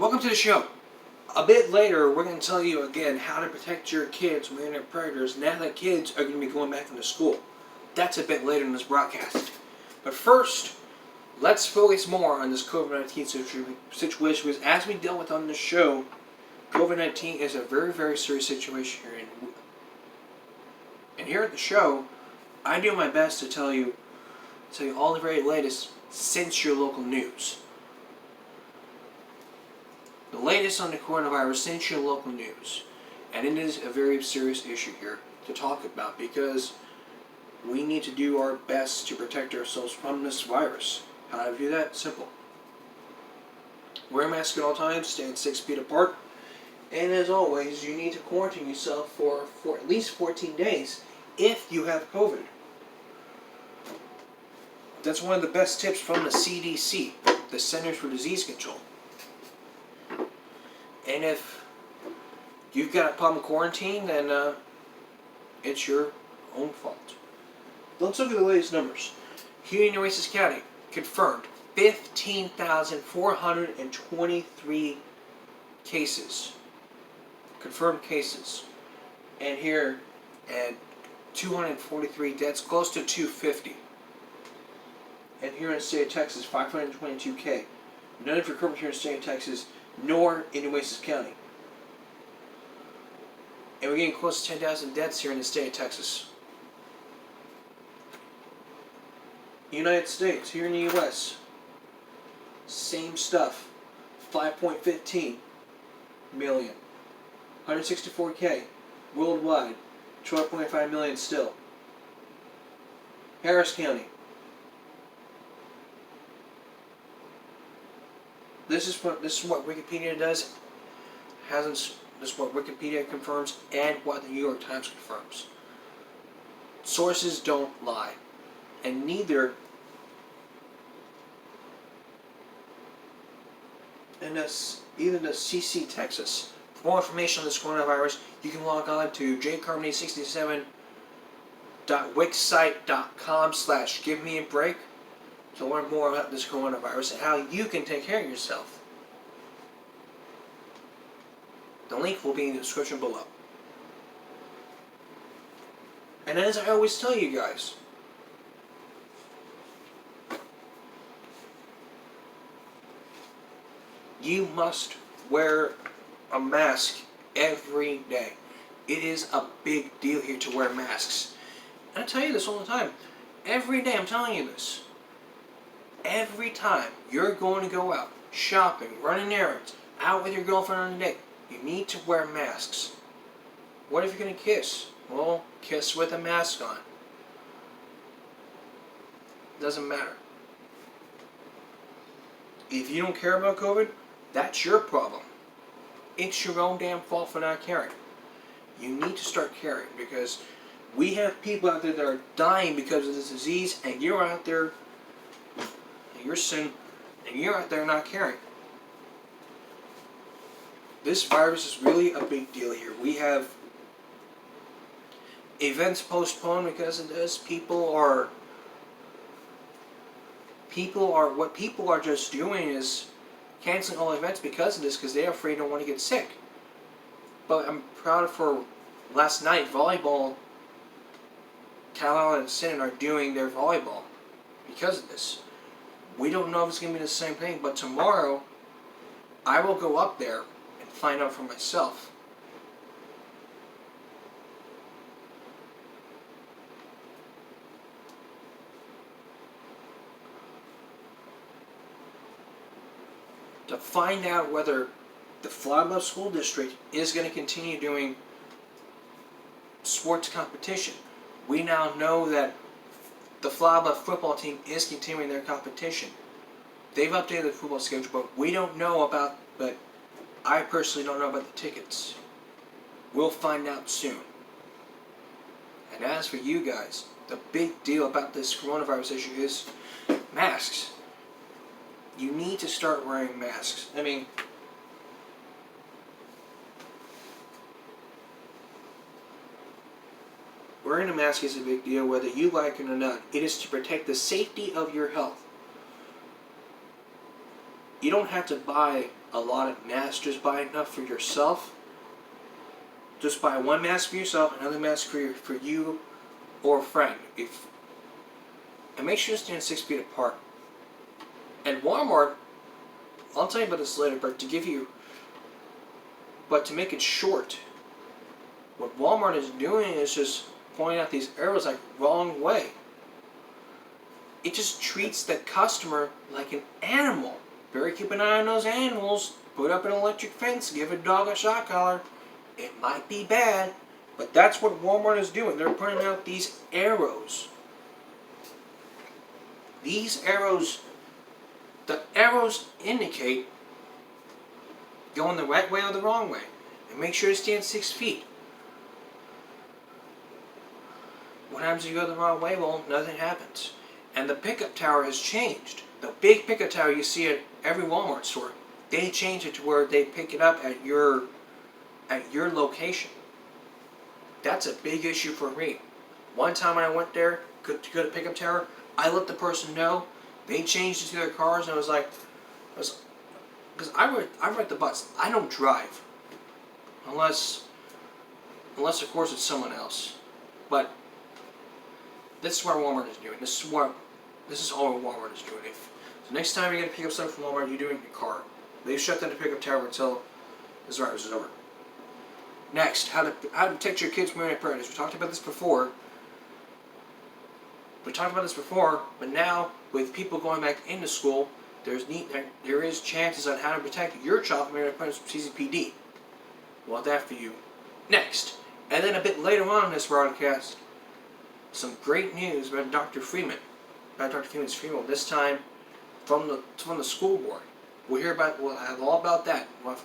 Welcome to the show. A bit later, we're going to tell you again how to protect your kids from internet predators now that kids are going to be going back into school. That's a bit later in this broadcast. But first, let's focus more on this COVID-19 situation because as we dealt with on the show, COVID-19 is a very, very serious situation here. And here at the show, I do my best to tell you all the very latest since your local news. The latest on the coronavirus since your local news. And it is a very serious issue here to talk about because we need to do our best to protect ourselves from this virus. How do I do that? Simple. Wear a mask at all times, stand 6 feet apart, and as always, you need to quarantine yourself for at least 14 days if you have COVID. That's one of the best tips from the CDC, the Centers for Disease Control. And if you've got a problem quarantine, then it's your own fault. Let's look at the latest numbers. Here in Nueces County, confirmed 15,423 cases. Confirmed cases. And here at 243 deaths, close to 250. And here in the state of Texas, 522K. None of recovered here in the state of Texas, nor in Nueces County. And we're getting close to 10,000 deaths here in the state of Texas. United States, here in the U.S., same stuff. 5.15 million. 164K. Worldwide, 12.5 million still. Harris County. This is what Wikipedia does. This is what Wikipedia confirms and what the New York Times confirms. Sources don't lie, and neither. And even the CC Texas. For more information on this coronavirus, you can log on to jcarmody67.wixsite.com/givemeabreak to learn more about this coronavirus and how you can take care of yourself. The link will be in the description below. And as I always tell you guys, you must wear a mask every day. It is a big deal here to wear masks. And I tell you this all the time. Every day I'm telling you this. Every time you're going to go out, shopping, running errands, out with your girlfriend on a date, you need to wear masks. What if you're going to kiss? Well, kiss with a mask on. Doesn't matter. If you don't care about COVID, that's your problem. It's your own damn fault for not caring. You need to start caring because we have people out there that are dying because of this disease, and you're out there, you're out there not caring. This virus is really a big deal here. We have events postponed because of this. People are just doing is canceling all events because of this because they're afraid they don't want to get sick. But I'm proud for last night, volleyball, Carlisle and Sinton are doing their volleyball because of this. We don't know if it's going to be the same thing, but tomorrow I will go up there and find out for myself. To find out whether the Flagler School District is going to continue doing sports competition. We now know that the Flagler football team is continuing their competition. They've updated the football schedule, but I personally don't know about the tickets. We'll find out soon. And as for you guys, the big deal about this coronavirus issue is masks. You need to start wearing masks. I mean, wearing a mask is a big deal whether you like it or not. It is to protect the safety of your health. You don't have to buy a lot of masks. Just buy enough for yourself. Just buy one mask for yourself, another mask for you or a friend. And make sure to stand 6 feet apart. And Walmart, I'll tell you about this later, but to make it short, what Walmart is doing is just pointing out these arrows like wrong way. It just treats the customer like an animal. Better keep an eye on those animals. Put up an electric fence. Give a dog a shot collar. It might be bad, but that's what Walmart is doing. They're putting out these arrows. These arrows, the arrows indicate going the right way or the wrong way. And make sure to stand 6 feet. What happens if you go the wrong way? Well, nothing happens. And the pickup tower has changed. The big pickup tower you see at every Walmart store, they changed it to where they pick it up at your location. That's a big issue for me. One time when I went there to go to pickup tower, I let the person know. They changed it to their cars, and I was like, because I ride the bus. I don't drive, unless of course it's someone else. But this is what Walmart is doing. This is all Walmart is doing. So next time you're gonna pick up something from Walmart, you do it in your car. They shut down the pickup tower until this virus is over. Next, how to protect your kids from internet predators. We talked about this before. But now with people going back into school, there is chances on how to protect your child from internet predators from CCPD. We'll have that for you next. And then a bit later on in this broadcast, some great news about Dr. Freeman. About Dr. Freeman's funeral. This time from the school board. We'll have all about that. We'll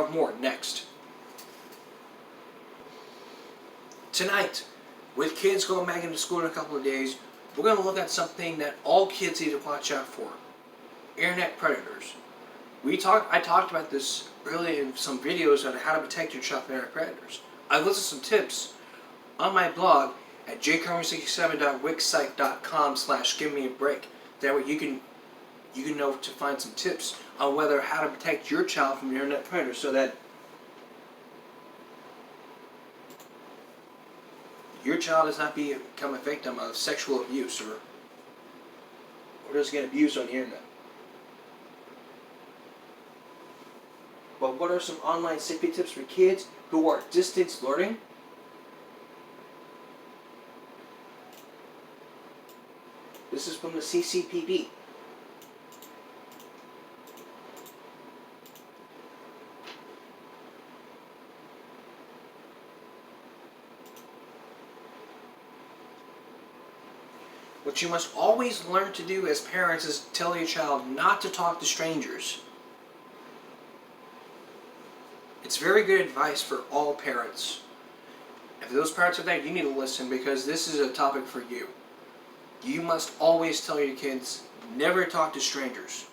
have more next. Tonight, with kids going back into school in a couple of days, we're going to look at something that all kids need to watch out for. Internet predators. I talked about this earlier in some videos on how to protect your child from internet predators. I listed some tips on my blog at jcarmen67.wixsite.com/givemeabreak. That way you can know to find some tips on how to protect your child from internet predators, so that your child does not become a victim of sexual abuse or doesn't get abused on the internet. But what are some online safety tips for kids who are distance learning? This is from the CCPD. What you must always learn to do as parents is tell your child not to talk to strangers. It's very good advice for all parents. If those parents are there, you need to listen, because this is a topic for you. You must always tell your kids, never talk to strangers.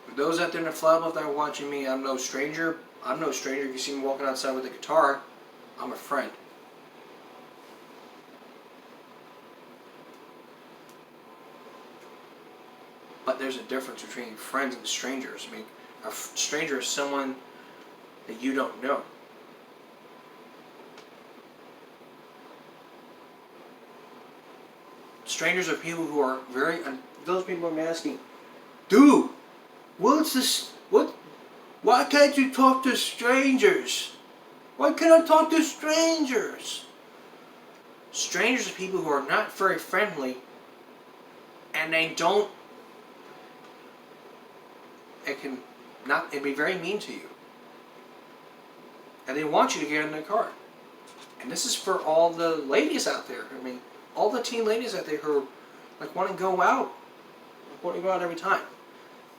For those out there in the flabble that are watching me, I'm no stranger. If you see me walking outside with a guitar, I'm a friend. But there's a difference between friends and strangers. I mean, a stranger is someone that you don't know. Strangers are people who are those people are asking, dude, what's this? Why can't you talk to strangers? Why can't I talk to strangers? Strangers are people who are not very friendly, and they can be very mean to you. And they want you to get in their car. And this is for all the ladies out there. I mean, all the teen ladies out there who want to go out every time.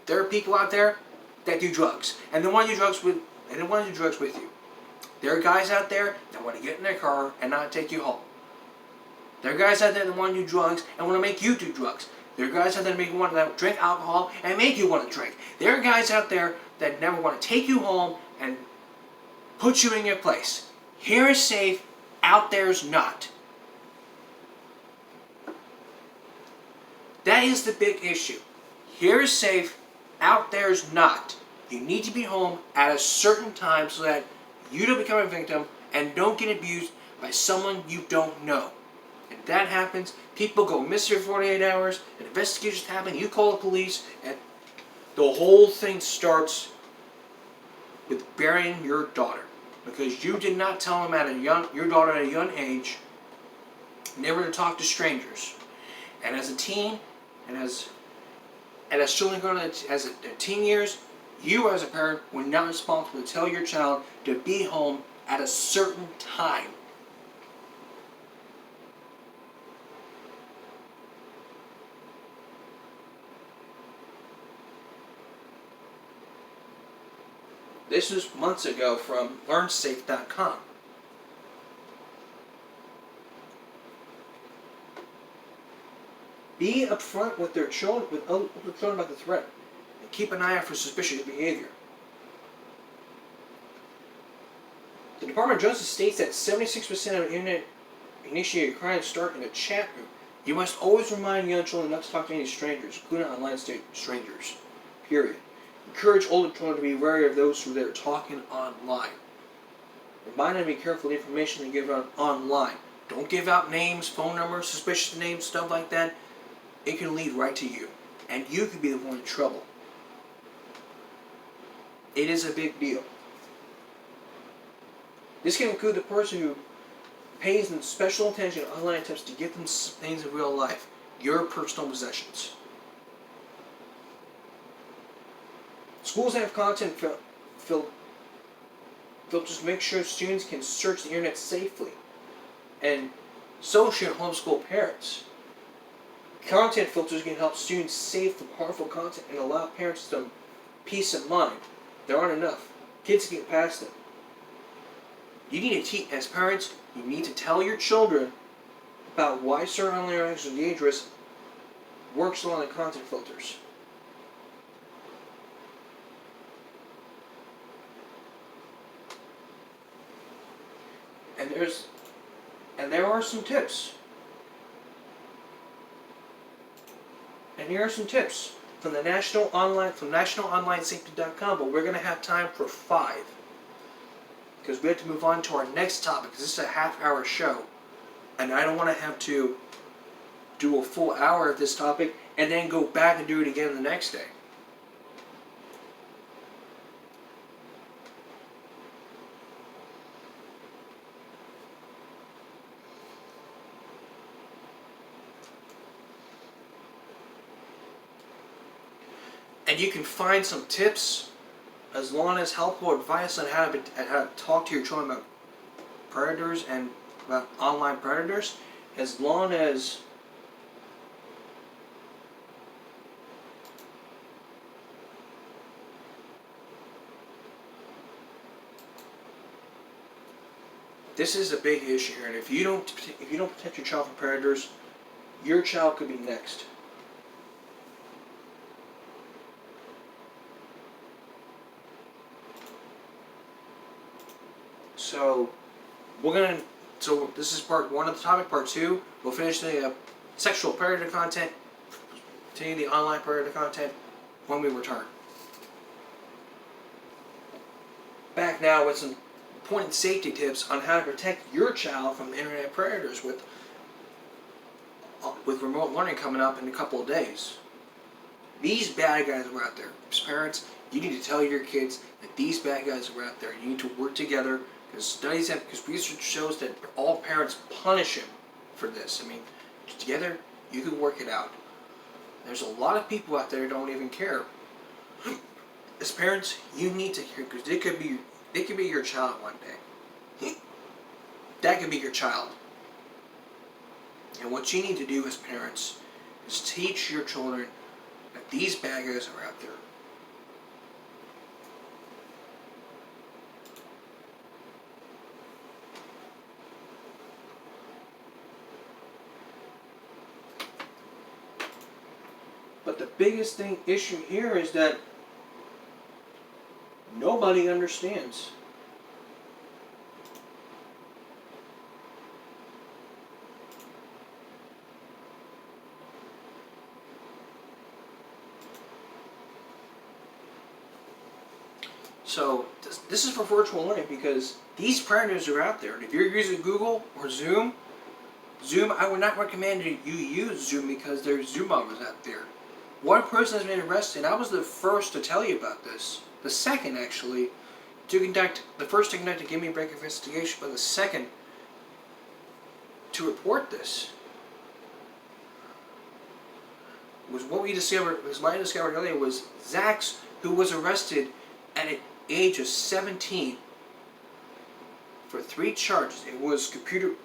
There are people out there that do drugs, and they want to do drugs with you. There are guys out there that want to get in their car and not take you home. There are guys out there that want to do drugs and want to make you do drugs. There are guys out there that want to drink alcohol and make you want to drink. There are guys out there that never want to take you home and put you in your place. Here is safe, out there is not. That is the big issue. Here is safe, out there is not. You need to be home at a certain time so that you don't become a victim and don't get abused by someone you don't know. If that happens, people go missing for 48 hours, and investigations happen, you call the police, and the whole thing starts with burying your daughter. Because you did not tell them your daughter at a young age never to talk to strangers. And as a teen, and as children go to as their teen years, you as a parent were not responsible to tell your child to be home at a certain time. This was months ago from LearnSafe.com. Be upfront with their children, with children about the threat, and keep an eye out for suspicious behavior. The Department of Justice states that 76% of internet-initiated crimes start in a chat room. You must always remind young children not to talk to any strangers, including online strangers. Period. Encourage older children to be wary of those who are talking online. Remind them to be careful of the information they give out online. Don't give out names, phone numbers, suspicious names, stuff like that. It can lead right to you. And you could be the one in trouble. It is a big deal. This can include the person who pays them special attention to online attempts to get them things in real life. Your personal possessions. Schools have content filters to make sure students can search the internet safely. And so should homeschool parents. Content filters can help students save from harmful content and allow parents some peace of mind. There aren't enough. Kids can get past them. You need to as parents, you need to tell your children about why certain online interactions are dangerous. Works along the content filters. And there are some tips. And here are some tips from the nationalonlinesafety.com, but we're going to have time for 5. Because we have to move on to our next topic, because this is a half-hour show. And I don't want to have to do a full hour of this topic and then go back and do it again the next day. And you can find some tips as long as helpful advice on how to talk to your children about predators and about online predators, as long as this is a big issue here, and if you don't protect your child from predators, your child could be next. So this is part 1 of the topic. Part 2, we'll finish the sexual predator content, continue the online predator content when we return. Back now with some important safety tips on how to protect your child from internet predators with remote learning coming up in a couple of days. These bad guys are out there. As parents, you need to tell your kids that these bad guys are out there. You need to work together. Because research shows that all parents punish him for this. I mean, together you can work it out. There's a lot of people out there who don't even care. As parents, you need to hear, because it could be your child one day. That could be your child. And what you need to do as parents is teach your children that these bad guys are out there. But the biggest issue here is that nobody understands. So this is for virtual learning because these predators are out there. And if you're using Google or Zoom, I would not recommend you use Zoom because there's Zoom bombers out there. One person has been arrested. I was the first to tell you about this. The second, actually, the first to conduct a Give Me a Break investigation, but the second to report this. Was what we discovered, was what I discovered earlier, was Zax, who was arrested at an age of 17 for 3 charges. It was computer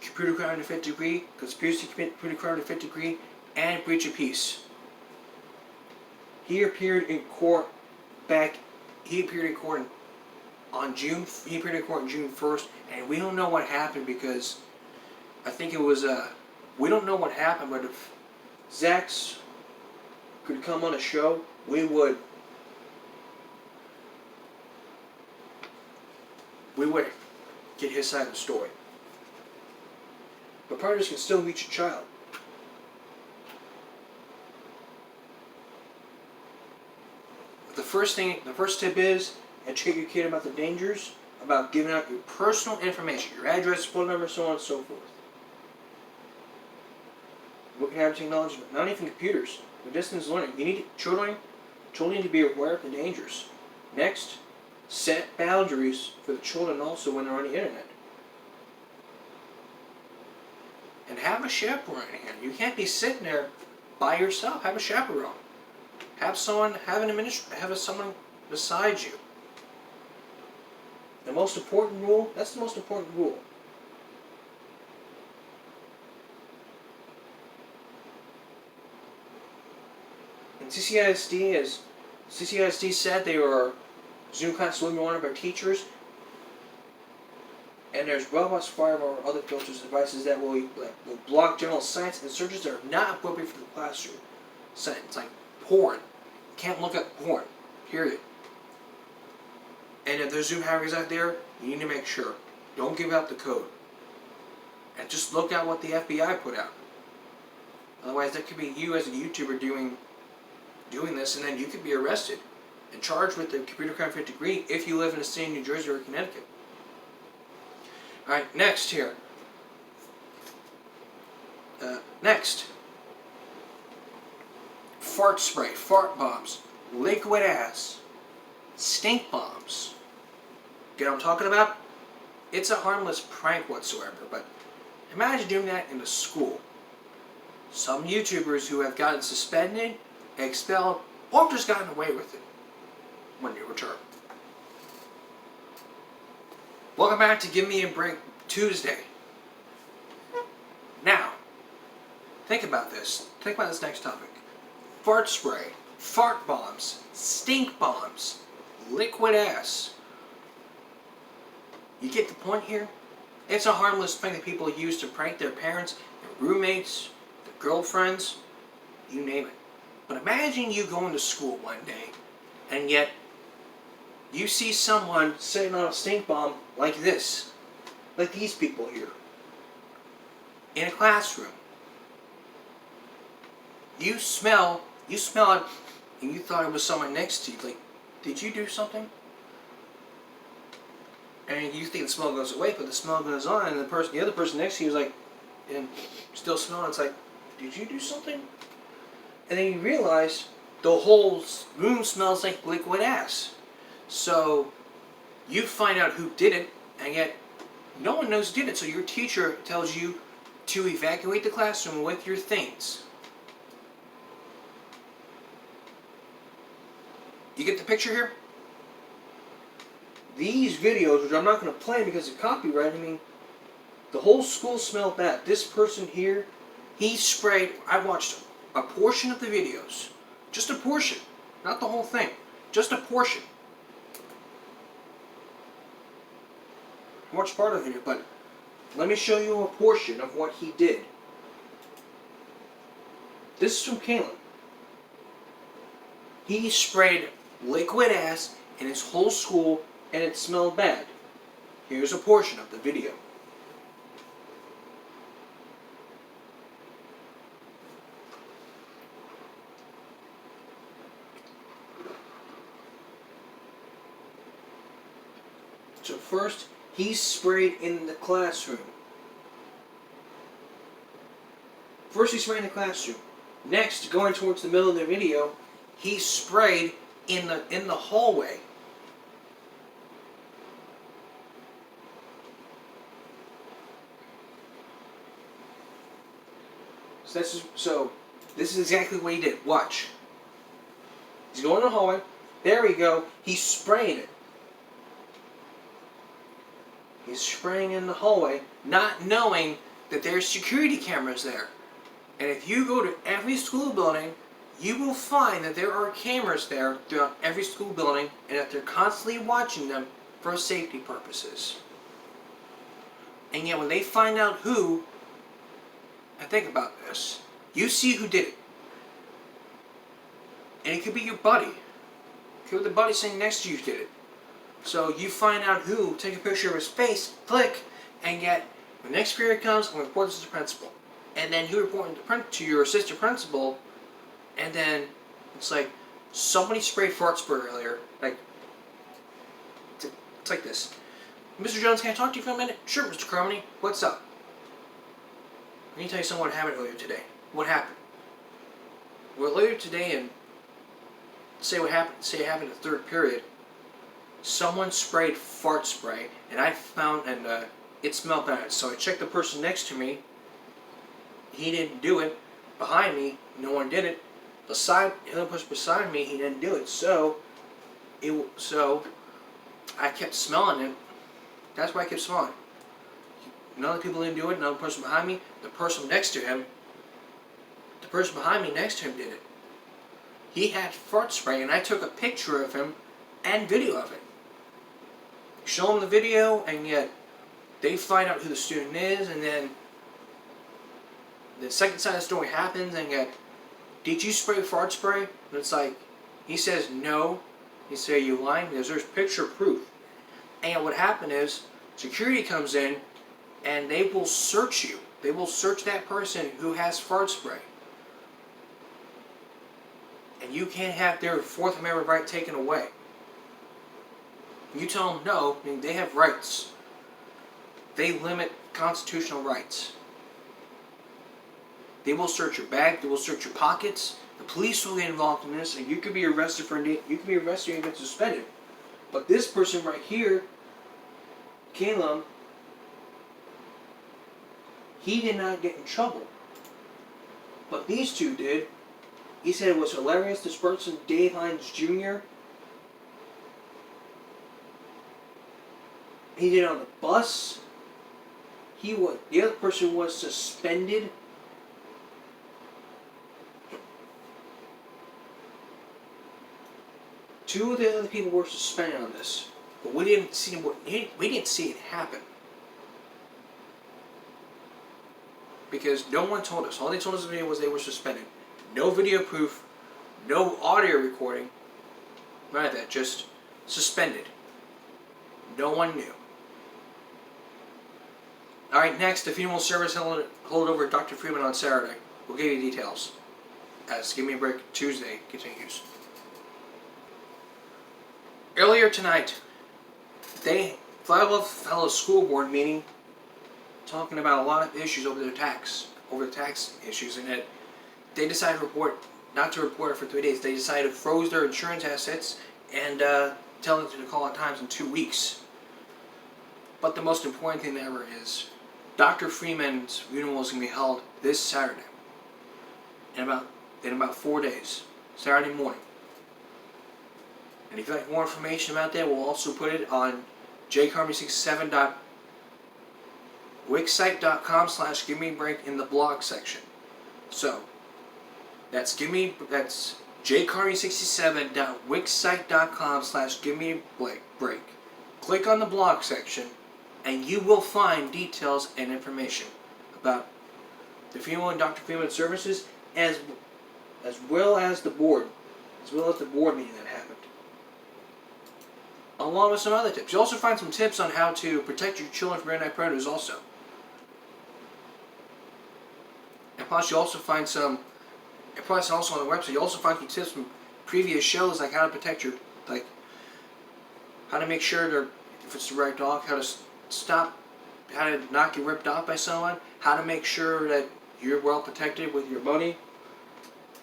crime to 5th degree, conspiracy to commit computer crime to 5th degree, and breach of peace. He appeared in court on June 1st, and we don't know what happened because I think it was we don't know what happened, but if Zax could come on a show, we would get his side of the story. But predators can still reach a child. The first tip is educate your kid about the dangers, about giving out your personal information, your address, phone number, so on and so forth. What can happen to technology? Not even computers. With distance learning, children need to be aware of the dangers. Next, set boundaries for the children also when they're on the internet. And have a chaperone. You can't be sitting there by yourself. Have a chaperone. Have someone beside you. The most important rule. That's the most important rule. And CCISD said they were Zoom class will be one of our teachers. And there's robust firewall or other filters and devices that will block general sites and searches that are not appropriate for the classroom setting. It's like porn. You can't look up porn. Period. And if there's Zoom hackers out there, you need to make sure. Don't give out the code. And just look at what the FBI put out. Otherwise, that could be you as a YouTuber doing this, and then you could be arrested and charged with the computer crime 5th degree if you live in a state in New Jersey or Connecticut. Alright, next here. Next. Fart spray, fart bombs, liquid ass, stink bombs. Get what I'm talking about? It's a harmless prank whatsoever, but imagine doing that in a school. Some YouTubers who have gotten suspended, expelled, or just gotten away with it when they return. Welcome back to Give Me a Break Tuesday. Now, think about this. Think about this next topic. Fart spray, fart bombs, stink bombs, liquid ass. You get the point here? It's a harmless thing that people use to prank their parents, their roommates, their girlfriends, you name it. But imagine you going to school one day, and yet you see someone sitting on a stink bomb like this, like these people here, in a classroom. You smell it, and you thought it was someone next to you. Like, did you do something? And you think the smell goes away, but the smell goes on, and the other person next to you is like, and still smelling. It's like, did you do something? And then you realize the whole room smells like liquid ass. So you find out who did it, and yet no one knows who did it. So your teacher tells you to evacuate the classroom with your things. You get the picture here? These videos, which I'm not going to play because of copyright, the whole school smelled bad. This person here, he sprayed, I watched a portion of the videos. Just a portion. Not the whole thing. Just a portion. I watched part of the video, but let me show you a portion of what he did. This is from Kalen. He sprayed liquid ass in his whole school, and it smelled bad. Here's a portion of the video. So first, he sprayed in the classroom. First, he sprayed in the classroom. Next, going towards the middle of the video, he sprayed in the hallway. So this is exactly what he did. Watch. He's going in the hallway. There we go. He's spraying it. He's spraying in the hallway, not knowing that there's security cameras there. And if you go to every school building, you will find that there are cameras there throughout every school building, and that they're constantly watching them for safety purposes. And yet when they find out who, and think about this, you see who did it. And it could be your buddy. It could be the buddy sitting next to you who did it. So you find out who, take a picture of his face, click, and yet when the next period comes, I'm going to report this to the principal. And then you report it to your assistant principal, and then it's like, somebody sprayed fart spray earlier. Like, it's like this. Mr. Jones, can I talk to you for a minute? Sure, Mr. Carmody. What's up? Let me tell you something what happened earlier today. What happened? Well, later today, and say it happened in the third period, someone sprayed fart spray, and I found, and it smelled bad. So I checked the person next to me. He didn't do it. Behind me, no one did it. The other person beside me, he didn't do it. So I kept smelling it. That's why I kept smelling it. None of the people didn't do it. Another person behind me, the person next to him, the person behind me next to him did it. He had fart spray, and I took a picture of him and video of it. Show them the video, and yet they find out who the student is, and then the second side of the story happens, and yet, did you spray fart spray? And it's like, he says no. He say, you lying? Because there's picture proof. And what happened is, security comes in, and they will search you. They will search that person who has fart spray. And you can't have their Fourth Amendment right taken away. You tell them no, I mean, they have rights. They limit constitutional rights. They will search your bag. They will search your pockets. The police will get involved in this, and you could be arrested and get suspended. But this person right here, Caleb, he did not get in trouble. But these two did. He said it was hilarious. This person, Dave Hines Jr., he did it on the bus. The other person was suspended. Two of the other people were suspended on this, but we didn't see it happen because no one told us. All they told us in the video was they were suspended. No video proof, no audio recording, none of that. Just suspended. No one knew. All right, next, the funeral service held over Dr. Freeman on Saturday. We'll give you details as Give Me a Break Tuesday continues. Earlier tonight, they held a school board meeting talking about a lot of issues over the tax issues, and that they decided not to report it for 3 days. They decided to froze their insurance assets and tell them to call out times in 2 weeks. But the most important thing ever is Dr. Freeman's funeral is going to be held this Saturday, in about 4 days, Saturday morning. And if you'd like more information about that, we'll also put it on jcarmy67.wixsite.com/givemeabreak in the blog section. So that's jcarmy67.wixsite.com/givemeabreak. Click on the blog section, and you will find details and information about the funeral and Dr. Freeman's services, as well as the board meeting that happened, along with some other tips. You'll also find some tips on how to protect your children from internet predators also. And plus you'll also find on the website, you'll also find some tips from previous shows, like how to protect how to make sure if it's the right dog, how to stop, how to not get ripped off by someone, how to make sure that you're well protected with your money,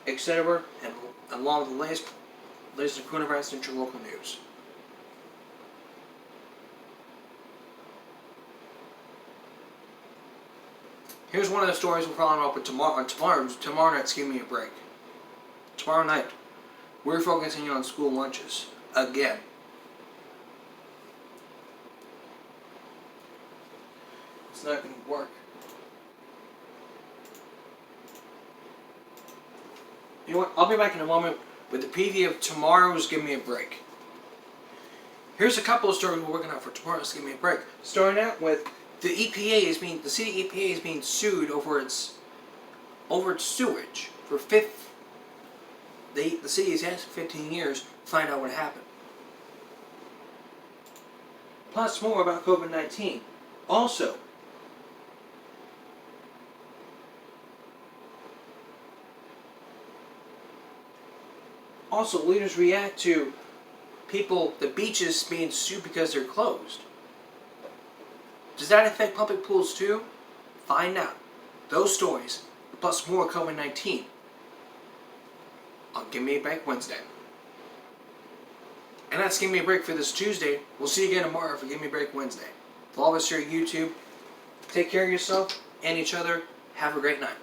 etc. And along with the latest and current events in your local news. Here's one of the stories we're following up with tomorrow night's Give Me a Break. Tomorrow night, we're focusing on school lunches again. It's not going to work. You know what? I'll be back in a moment with the preview of tomorrow's Give Me a Break. Here's a couple of stories we're working on for tomorrow's Give Me a Break. Starting out with the city EPA is being sued over its sewage for the city has asked for 15 years to find out what happened. Plus more about COVID-19. Also, leaders react to the beaches being sued because they're closed. Does that affect public pools too? Find out. Those stories, plus more COVID-19 on Give Me a Break Wednesday. And that's Give Me a Break for this Tuesday. We'll see you again tomorrow for Give Me a Break Wednesday. For all of us here at YouTube, take care of yourself and each other. Have a great night.